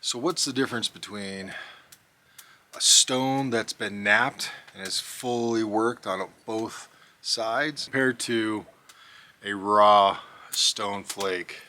So what's the difference between a stone that's been knapped and is fully worked on both sides compared to a raw stone flake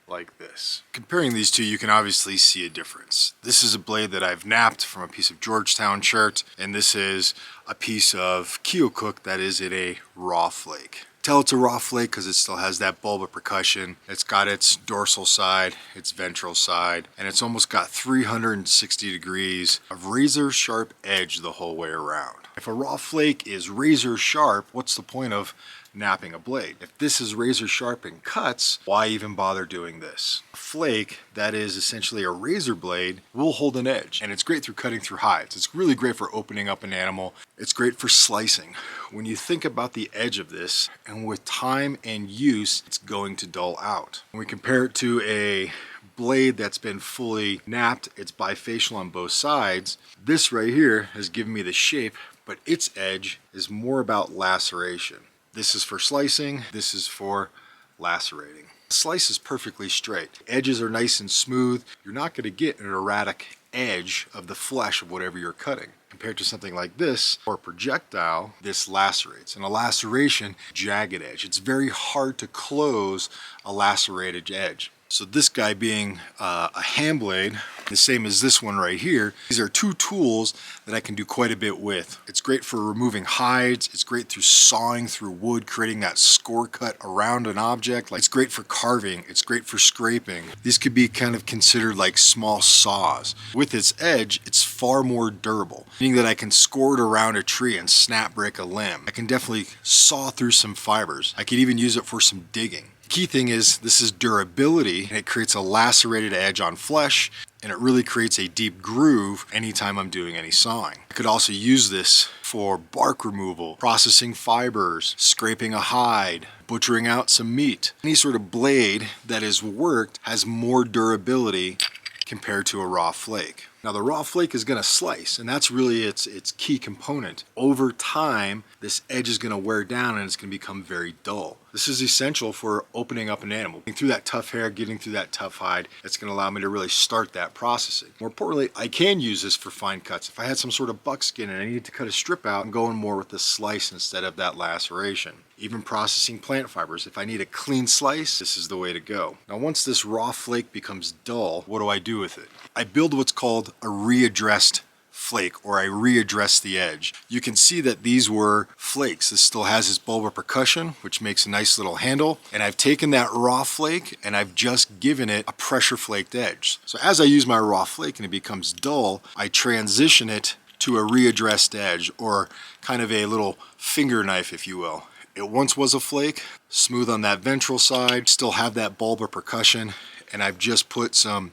like this? Comparing these two, you can obviously see a difference. This is a blade that I've knapped from a piece of Georgetown shirt, and this is a piece of Keokuk that is in a raw flake. Tell it's a raw flake because it still has that bulb of percussion. It's got its dorsal side, its ventral side, and it's almost got 360 degrees of razor sharp edge the whole way around. If a raw flake is razor sharp, what's the point of knapping a blade? If this is razor sharp and cuts, why even bother doing this? A flake that is essentially a razor blade will hold an edge, and it's great through cutting through hides. It's really great for opening up an animal. It's great for slicing. When you think about the edge of this, and with time and use, it's going to dull out. When we compare it to a blade that's been fully knapped, it's bifacial on both sides. This right here has given me the shape, but its edge is more about laceration. This is for slicing, this is for lacerating. The slice is perfectly straight. Edges are nice and smooth. You're not going to get an erratic edge of the flesh of whatever you're cutting. Compared to something like this, or a projectile, this lacerates. And a laceration, jagged edge. It's very hard to close a lacerated edge. So this guy being a hand blade, the same as this one right here, these are two tools that I can do quite a bit with. It's great for removing hides, it's great through sawing through wood, creating that score cut around an object. It's great for carving, it's great for scraping. These could be kind of considered like small saws. With its edge, it's far more durable, meaning that I can score it around a tree and snap break a limb. I can definitely saw through some fibers. I could even use it for some digging. Key thing is this is durability, and it creates a lacerated edge on flesh, and it really creates a deep groove anytime I'm doing any sawing. I could also use this for bark removal, processing fibers, scraping a hide, butchering out some meat. Any sort of blade that is worked has more durability compared to a raw flake. Now the raw flake is going to slice, and that's really its key component. Over time, this edge is going to wear down and it's going to become very dull. This is essential for opening up an animal. Getting through that tough hair, getting through that tough hide, it's going to allow me to really start that processing. More importantly, I can use this for fine cuts. If I had some sort of buckskin and I needed to cut a strip out, I'm going more with the slice instead of that laceration. Even processing plant fibers, if I need a clean slice, this is the way to go. Now once this raw flake becomes dull, what do I do with it? I build what's called a readdressed flake, or I readdress the edge. You can see that these were flakes. This still has its bulb of percussion, which makes a nice little handle. And I've taken that raw flake and I've just given it a pressure flaked edge. So as I use my raw flake and it becomes dull, I transition it to a readdressed edge, or kind of a little finger knife, if you will. It once was a flake, smooth on that ventral side, still have that bulb of percussion, and I've just put some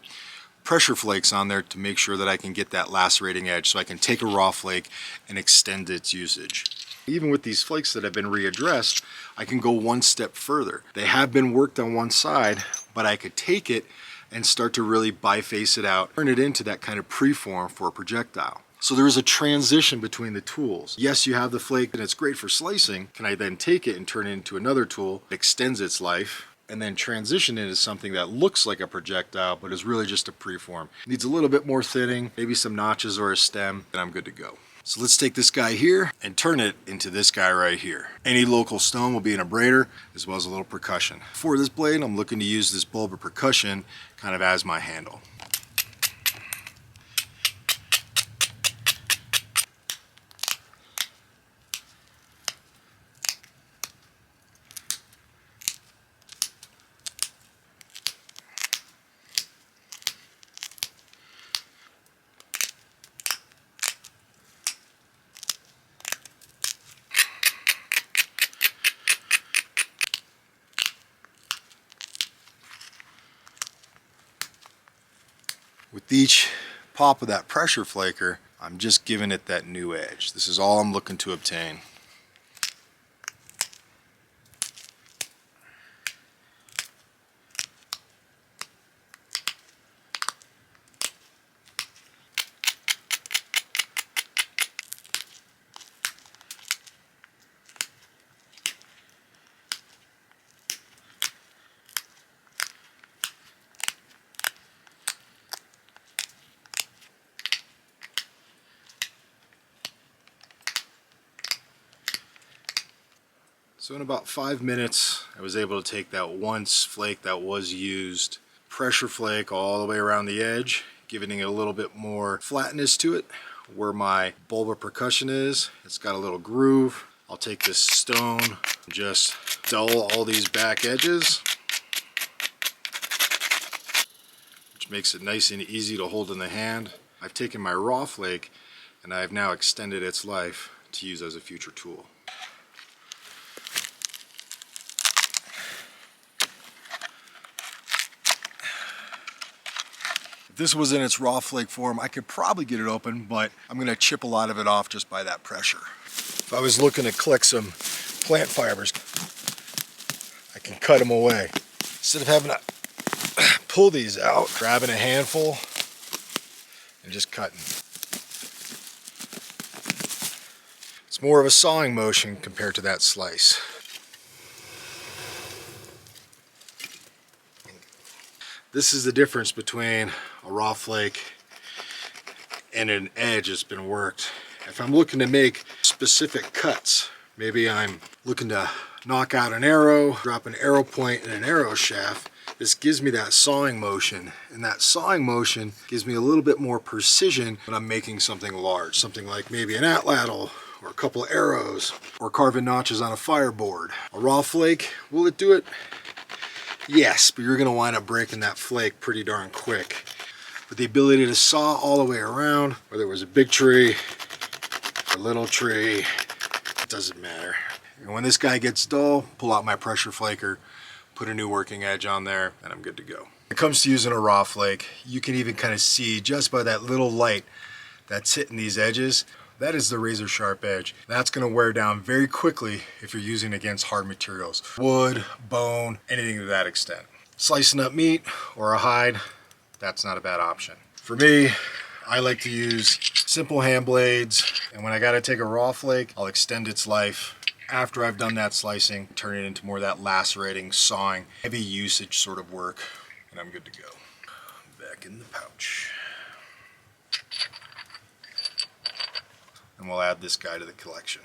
pressure flakes on there to make sure that I can get that lacerating edge, so I can take a raw flake and extend its usage. Even with these flakes that have been readdressed, I can go one step further. They have been worked on one side, but I could take it and start to really biface it out, turn it into that kind of preform for a projectile. So there is a transition between the tools. Yes, you have the flake and it's great for slicing. Can I then take it and turn it into another tool that extends its life, and then transition it into something that looks like a projectile but is really just a preform? Needs a little bit more thinning, maybe some notches or a stem, and I'm good to go. So let's take this guy here and turn it into this guy right here. Any local stone will be an abrader, as well as a little percussion. For this blade, I'm looking to use this bulb of percussion kind of as my handle. With each pop of that pressure flaker, I'm just giving it that new edge. This is all I'm looking to obtain. So in about 5 minutes, I was able to take that once flake that was used, pressure flake all the way around the edge, giving it a little bit more flatness to it. Where my bulba percussion is, it's got a little groove. I'll take this stone, just dull all these back edges, which makes it nice and easy to hold in the hand. I've taken my raw flake and I've now extended its life to use as a future tool. If this was in its raw flake form, I could probably get it open, but I'm going to chip a lot of it off just by that pressure. If I was looking to collect some plant fibers, I can cut them away. Instead of having to pull these out, grabbing a handful and just cutting. It's more of a sawing motion compared to that slice. This is the difference between a raw flake and an edge that's been worked. If I'm looking to make specific cuts, maybe I'm looking to knock out an arrow, drop an arrow point in an arrow shaft, this gives me that sawing motion, and that sawing motion gives me a little bit more precision when I'm making something large, something like maybe an atlatl or a couple of arrows or carving notches on a fireboard. A raw flake, will it do it? Yes, but you're going to wind up breaking that flake pretty darn quick. With the ability to saw all the way around, whether it was a big tree or a little tree, it doesn't matter. And when this guy gets dull, pull out my pressure flaker, put a new working edge on there, and I'm good to go. When it comes to using a raw flake, you can even kind of see just by that little light that's hitting these edges, that is the razor sharp edge. That's going to wear down very quickly if you're using against hard materials. Wood, bone, anything to that extent. Slicing up meat or a hide, that's not a bad option. For me, I like to use simple hand blades, and when I got to take a raw flake, I'll extend its life. After I've done that slicing, turn it into more of that lacerating, sawing, heavy usage sort of work, and I'm good to go. Back in the pouch. And we'll add this guy to the collection.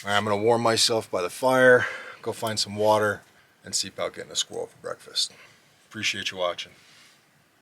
All right, I'm gonna warm myself by the fire, go find some water, and see about getting a squirrel for breakfast. Appreciate you watching.